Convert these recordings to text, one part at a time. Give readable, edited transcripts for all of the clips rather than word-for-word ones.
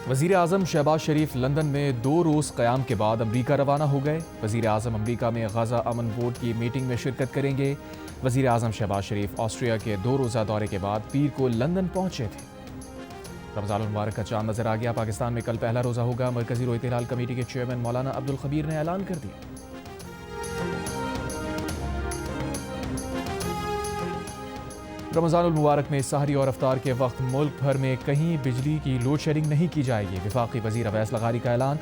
वज़ीर आज़म शहबाज शरीफ लंदन में 2 रोज़ क़याम के बाद अमरीका रवाना हो गए। वज़ीर आज़म अमरीका में गज़ा अमन बोर्ड की मीटिंग में शिरकत करेंगे। वज़ीर आज़म शहबाज शरीफ ऑस्ट्रिया के 2 रोज़ा दौरे के बाद पीर को लंदन पहुंचे थे। रमज़ान मुबारक का चांद नजर आ गया। पाकिस्तान में कल पहला रोज़ा होगा। मरकज़ी रोज़े हिलाल कमेटी के चेयरमैन मौलाना अब्दुल खबीर ने ऐलान कर दिया। रमज़ानुल मुबारक में सहरी और अफ्तार के वक्त मुल्क भर में कहीं बिजली की लोड शेडिंग नहीं की जाएगी। वफाकी वज़ीर अवैस लगारी का ऐलान।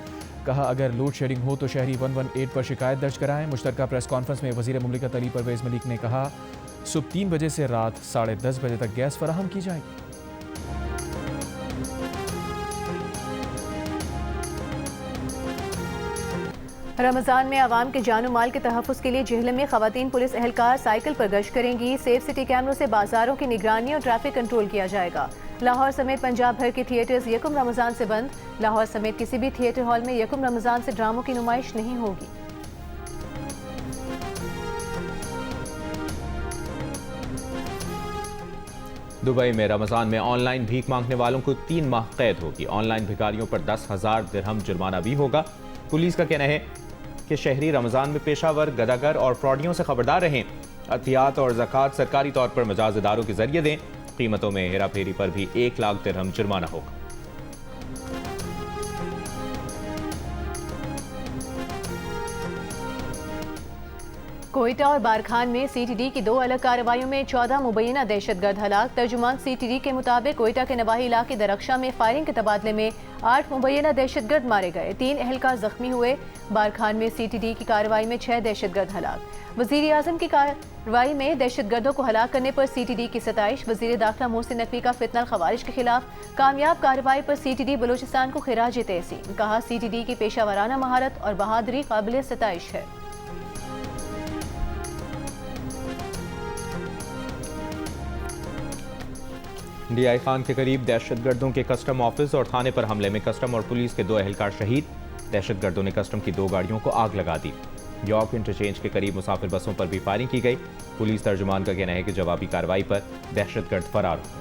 कहा, अगर लोड शेडिंग हो तो शहरी 118 पर शिकायत दर्ज कराएं। मुश्तरका प्रेस कॉन्फ्रेंस में वज़ीर मुमलिकत अली परवेज़ मलिक ने कहा, सुबह 3 बजे से रात 10:30 बजे तक गैस फराहम की जाएगी। रमज़ान में आवाम के जान माल के तहफ़्फ़ुज़ के लिए जेहलम में ख़वातीन पुलिस एहलकार साइकिल पर गश्त करेंगी। सेफ सिटी कैमरों से बाजारों की निगरानी और ट्रैफिक कंट्रोल किया जाएगा। लाहौर समेत पंजाब भर के थिएटर्स यकम रमज़ान से बंद। लाहौर समेत किसी भी थिएटर हॉल में यकम रमज़ान से ड्रामों की नुमाइश नहीं होगी। दुबई में रमज़ान में ऑनलाइन भीख मांगने वालों को 3 माह कैद होगी। ऑनलाइन भिखारियों पर 10,000 दिरहम जुर्माना भी होगा। पुलिस का कहना है कि शहरी रमज़ान में पेशावर, गदागर और फ्रॉडियों से खबरदार रहें। अतियात और ज़कात सरकारी तौर पर मजाज इदारों के जरिए दें। कीमतों में हेरा फेरी पर भी 1 लाख दिरहम जुर्माना होगा। कोयटा और बारखान में सीटीडी की 2 अलग कार्रवाइयों में 14 मुबैना दहशतगर्द हलाक। तर्जुमान सीटीडी के मुताबिक कोयटा के नवाही इलाके दरख्शा में फायरिंग के तबादले में 8 मुबैना दहशतगर्द मारे गए, 3 एहलकार जख्मी हुए। बारखान में सीटीडी की कार्रवाई में 6 दहशतगर्द हलाक। वज़ीर आज़म की कार्रवाई में दहशतगर्दों को हलाक करने पर सीटीडी की सताइश। वज़ीर दाखिला मोहसिन नकवी का फितना ख़वारिज के खिलाफ कामयाब कार्रवाई पर सीटीडी बलूचिस्तान को खिराज तहसीन। कहा, सीटीडी की पेशावराना महारत और बहादुरी काबिल सताइश है। डीआई खान के करीब दहशतगर्दों के कस्टम ऑफिस और थाने पर हमले में कस्टम और पुलिस के 2 एहलकार शहीद। दहशतगर्दों ने कस्टम की 2 गाड़ियों को आग लगा दी। यॉर्क इंटरचेंज के करीब मुसाफिर बसों पर भी फायरिंग की गई। पुलिस तर्जुमान का कहना है कि जवाबी कार्रवाई पर दहशतगर्द फरार हो।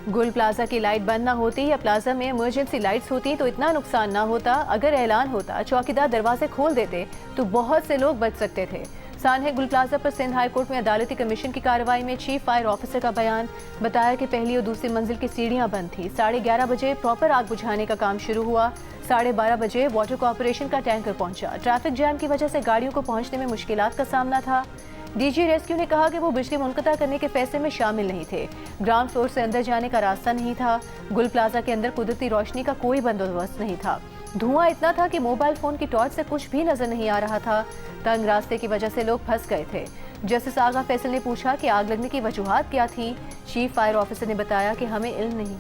गुल प्लाजा की लाइट बंद ना होती या प्लाजा में इमरजेंसी लाइट्स होती तो इतना नुकसान ना होता। अगर ऐलान होता, चौकीदार दरवाजे खोल देते तो बहुत से लोग बच सकते थे। सानहे गुल प्लाजा पर सिंध हाई कोर्ट में अदालती कमीशन की कार्रवाई में चीफ फायर ऑफिसर का बयान। बताया कि पहली और दूसरी मंजिल की सीढ़ियां बंद थी। 11:30 बजे प्रॉपर आग बुझाने का काम शुरू हुआ। 12:30 बजे वाटर कॉर्पोरेशन का टैंकर पहुंचा। ट्रैफिक जैम की वजह से गाड़ियों को पहुंचने में मुश्किलात का सामना था। डीजी रेस्क्यू ने कहा कि वो बिजली मुनक़ता करने के फैसले में शामिल नहीं थे। ग्राउंड फ्लोर से अंदर जाने का रास्ता नहीं था। गुल प्लाजा के अंदर कुदरती रोशनी का कोई बंदोबस्त नहीं था। धुआं इतना था कि मोबाइल फोन की टॉर्च से कुछ भी नजर नहीं आ रहा था। तंग रास्ते की वजह से लोग फंस गए थे। जस्टिस आगा फैसल ने पूछा कि आग लगने की वजूहात क्या थी। चीफ फायर ऑफिसर ने बताया कि हमें इल्म नहीं।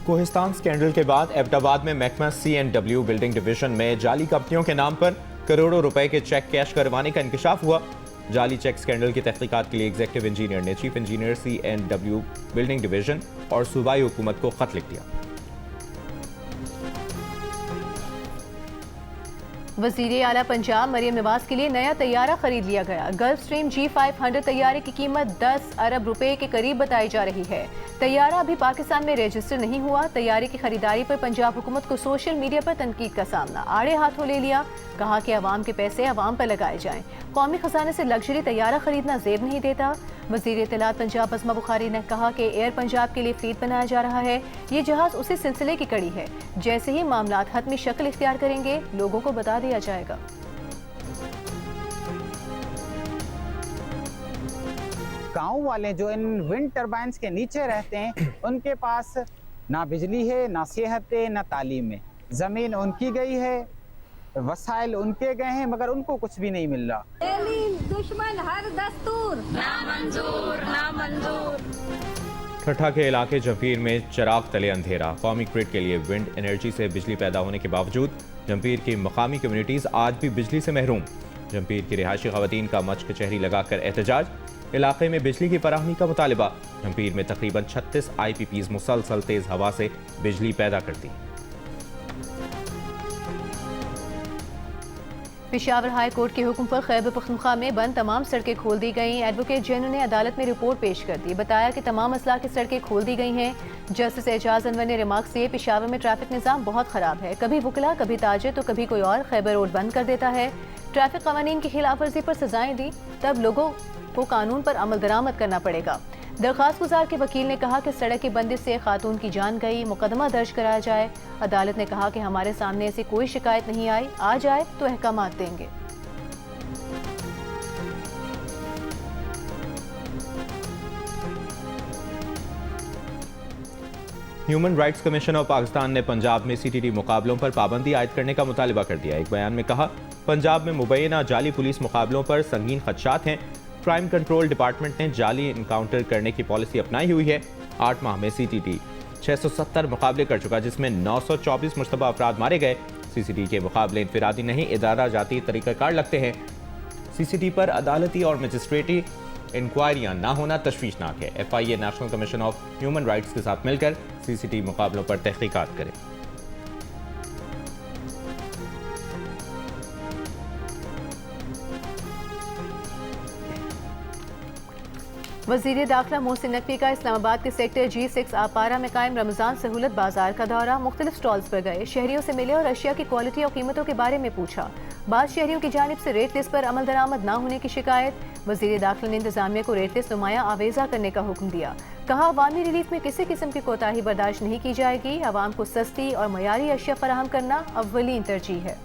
कोहिस्तान स्कैंडल के बाद एबटाबाद में महकमा C&W बिल्डिंग डिवीजन में जाली कंपनियों के नाम पर करोड़ों रुपए के चेक कैश करवाने का इंकशाफ हुआ। जाली चेक स्कैंडल की तहकीकात के लिए एग्जीक्यूटिव इंजीनियर ने chief engineer C&W building division और सूबाई हुकूमत को खत लिख दिया। वज़ीर आला पंजाब मरियम नवाज के लिए नया तैयारा खरीद लिया गया। गल्फ स्ट्रीम G500 तैयारे की कीमत 10 अरब रुपए के करीब बताई जा रही है। तैयारा अभी पाकिस्तान में रजिस्टर नहीं हुआ। तैयारे की खरीदारी पर पंजाब हुकूमत को सोशल मीडिया पर तनकीद का सामना। आड़े हाथों ले लिया। कहा कि अवाम के पैसे अवाम पर लगाए जाएं। कौमी खजाने से लग्जरी तैयारा खरीदना जेब नहीं देता। वज़ीर इत्तलात पंजाब अज़मा बुखारी ने कहा कि एयर पंजाब के लिए फ्लीट बनाया जा रहा है। ये जहाज उसी सिलसिले की कड़ी है। जैसे ही मामलात हतमी शक्ल इख्तियार करेंगे, लोगों को बता दिया जाएगा। गांव वाले जो इन विंड टर्बाइंस के नीचे रहते हैं, उनके पास ना बिजली है, ना सेहत है, ना तालीम है। जमीन उनकी गई है, वसाइल उनके गए हैं, मगर उनको कुछ भी नहीं मिल रहा। दुश्मन हर दस्तूर नामंजूर नामंजूर। ठट्ठा के इलाके जंपीर में चराग तले अंधेरा। कौमी ग्रिड के लिए विंड एनर्जी से बिजली पैदा होने के बावजूद जंपीर की मकामी कम्युनिटीज आज भी बिजली से महरूम। जंपीर की रिहायशी खवातीन का मच कचहरी लगाकर एहतजाज। इलाके में बिजली की फराहमी का मुतालबा। जमपीर में तकरीबन 36 IPPs मुसलसल तेज हवा से बिजली पैदा करती हैं। पेशावर हाई कोर्ट के हुक्म पर खैबर पख्तूनख्वा में बंद तमाम सड़कें खोल दी गईं। एडवोकेट जनरल ने अदालत में रिपोर्ट पेश कर दी। बताया कि तमाम असला की सड़कें खोल दी गई हैं। जस्टिस एजाज अनवर ने रिमार्क्स दिए, पेशावर में ट्रैफिक निज़ाम बहुत ख़राब है। कभी वकला, कभी ताजिर तो कभी कोई और खैबर रोड बंद कर देता है। ट्रैफिक कवानीन की खिलाफ वर्जी पर सजाएं दी, तब लोगों को कानून पर अमल दरामद करना पड़ेगा। दरख्वास्त गुजार के वकील ने कहा कि सड़क की बंदिश से खातून की जान गई, मुकदमा दर्ज कराया जाए। अदालत ने कहा कि हमारे सामने ऐसी कोई शिकायत नहीं आई, आ जाए तो अहकामात देंगे। Human rights commission of Pakistan ने पंजाब में CTT मुकाबलों पर पाबंदी आयद करने का मुतालबा कर दिया। एक बयान में कहा, पंजाब में मुबैना जाली पुलिस मुकाबलों पर संगीन खदशात हैं। क्राइम कंट्रोल डिपार्टमेंट ने जाली इनकाउंटर करने की पॉलिसी अपनाई हुई है। 8 माह में CTT 670 मुकाबले कर चुका, जिसमें 924 मुश्तबा अफराद मारे गए। CCT के मुकाबले इनफरादी नहीं, इदारा जाती तरीक़ाकार लगते हैं। CCT पर अदालती और मजिस्ट्रेटी इंक्वायरियां ना होना तशवीशनाक है। FIA national commission of human rights के साथ मिलकर CCT मुकाबलों पर तहकीकात करे। वज़ीर दाखिला मोहसिन नकवी का इस्लामाबाद के सेक्टर G6 आपारा में कायम रमज़ान सहूलत बाजार का दौरा। मुख्तलिफ स्टॉल्स पर गए, शहरियों से मिले और अशिया की क्वालिटी और कीमतों के बारे में पूछा। बाद शहरियों की जानिब से रेट लिस्ट पर अमल दरामद न होने की शिकायत। वज़ीर दाखिला ने इंतजामिया को रेट लिस्ट नुमाया आवेजा करने का हुक्म दिया। कहा, अवामी रिलीफ में किसी किस्म की कोताही बर्दाश्त नहीं की जाएगी। अवाम को सस्ती और मयारी अशिया फराहम करना अव्वलीन तरजीह है।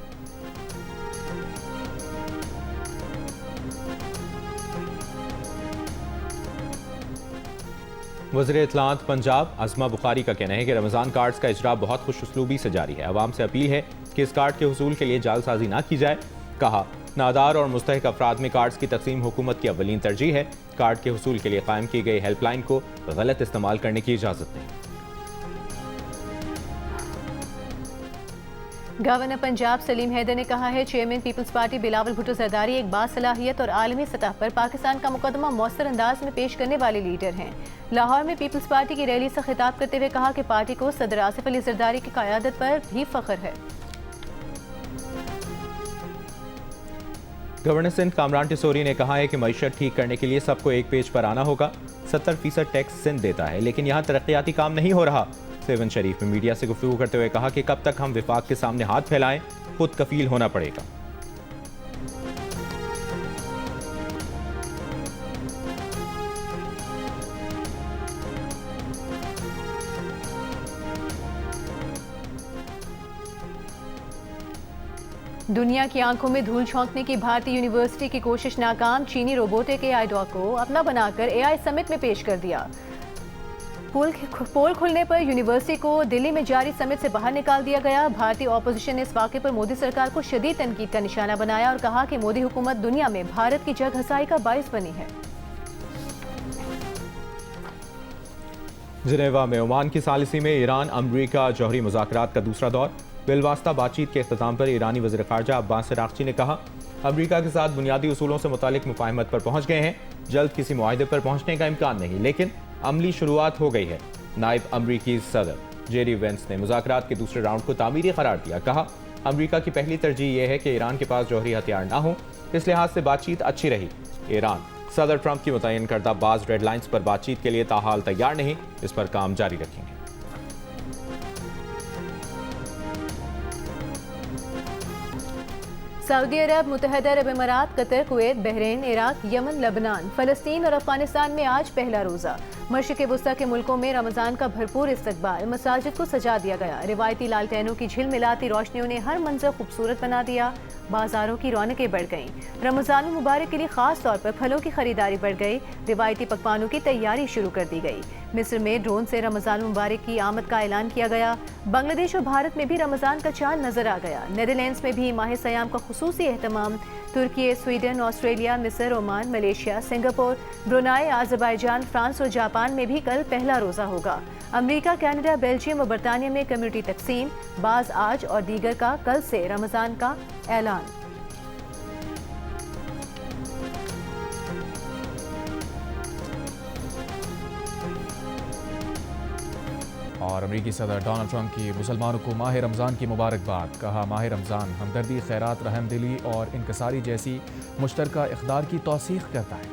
वज़ीर इत्तलात पंजाब अज़मा बुखारी का कहना है कि रमज़ान कार्ड्स का इजरा बहुत खुश उसलूबी से जारी है। अवाम से अपील है कि इस कार्ड के हुसूल के लिए जालसाजी ना की जाए। कहा, नादार और मुस्तहिक अफराद में कार्ड्स की तकसीम हुकूमत की अव्वलीन तरजीह है। कार्ड के हुसूल के लिए कायम की गई हेल्पलाइन को गलत इस्तेमाल करने की इजाज़त नहीं। गवर्नर पंजाब सलीम हैदर ने कहा है, चेयरमैन पीपल्स पार्टी बिलावल भुट्टो जरदारी एक बासलाहियत और आलमी सतह पर पाकिस्तान का मुकदमा मौसर अंदाज में पेश करने वाले लीडर हैं। लाहौर में पीपल्स पार्टी की रैली से खिताब करते हुए कहा कि पार्टी को सदर आसिफ अली जरदारी की क़यादत पर भी फख्र है। गवर्नर सिंध कामरान टिसोरी ने कहा है कि मईशत ठीक करने के लिए सबको एक पेज पर आना होगा। 70% टैक्स सिंध देता है, लेकिन यहाँ तरक्याती काम नहीं हो रहा। सेवन शरीफ में मीडिया से गुफ्तगू करते हुए कहा कि कब तक हम विफाक के सामने हाथ फैलाएं, खुद कफील होना पड़ेगा। दुनिया की आंखों में धूल झोंकने की भारतीय यूनिवर्सिटी की कोशिश नाकाम। चीनी रोबोटिक AI डॉग को अपना बनाकर AI समिट में पेश कर दिया। पोल खुलने पर यूनिवर्सिटी को दिल्ली में जारी समिट से बाहर निकाल दिया गया। भारतीय ऑपोजिशन ने इस वाक़े पर मोदी सरकार को शदीद तनकीद का निशाना बनाया और कहा कि मोदी हुकूमत दुनिया में भारत की जग हसाई का बाइस बनी है। जिनेवा में ओमान की सालिसी में ईरान अमरीका जौहरी मुज़ाकरात का दूसरा दौर। बिलवास्ता बातचीत के इख्तिताम पर ईरानी वज़ीर ख़ारजा अब्बास अराग़ची ने कहा, अमरीका के साथ बुनियादी उसूलों से मुतालिक मुफाहमत पर पहुंच गए हैं। जल्द किसी मुआहदे पर पहुंचने का इम्कान नहीं, लेकिन अमली शुरुआत हो गई है। नायब अमरीकी सदर जेडी वेंस ने मुज़ाकरात के दूसरे राउंड को तामीरी करार दिया। कहा, अमरीका की पहली तरजीह यह है कि ईरान के पास जौहरी हथियार ना हो, इस लिहाज से बातचीत अच्छी रही। ईरान सदर ट्रंप की मुतय्यन करदा बाज़ डेडलाइंस पर बातचीत के लिए ताहाल तैयार नहीं, इस पर काम जारी रखेंगे। सऊदी अरब, मुत्तहदा अरब इमारात, Qatar, Kuwait, Bahrain, Iraq, Yemen, लबनान, फ़लस्तीन और अफगानिस्तान में आज पहला रोज़ा। मशरिक़ वस्ता के मुल्कों में रमज़ान का भरपूर इस्तकबाल। मसाजिद को सजा दिया गया। रिवायती लालटेनों की झिलमिलाती रोशनियों ने हर मंजर खूबसूरत बना दिया। बाजारों की रौनकें बढ़ गईं। रमज़ान मुबारक के लिए ख़ास तौर पर फलों की खरीदारी बढ़ गई। रिवायती पकवानों की तैयारी शुरू कर दी गई। मिस्र में ड्रोन से रमज़ान मुबारक की आमद का ऐलान किया गया। बांग्लादेश और भारत में भी रमज़ान का चांद नजर आ गया। नीदरलैंड्स में भी माह सयाम का खुसूसी एहतमाम। तुर्की, स्वीडन, ऑस्ट्रेलिया, मिस्र, Oman, Malaysia, Singapore, Brunei, Azerbaijan, France और जापान में भी कल पहला रोज़ा होगा। अमेरिका, कनाडा, बेल्जियम और बरतानिया में कम्युनिटी तकसीम। बाज़ आज और दीगर का कल से रमज़ान का ऐलान। और अमरीकी सदर डोनाल्ड ट्रंप की मुसलमानों को माह रमज़ान की मुबारकबाद। कहा, माह रमज़ान हमदर्दी, खैरात, रहमदिली और इनकसारी जैसी मुश्तरका इक़दार की तौसीक़ करता है।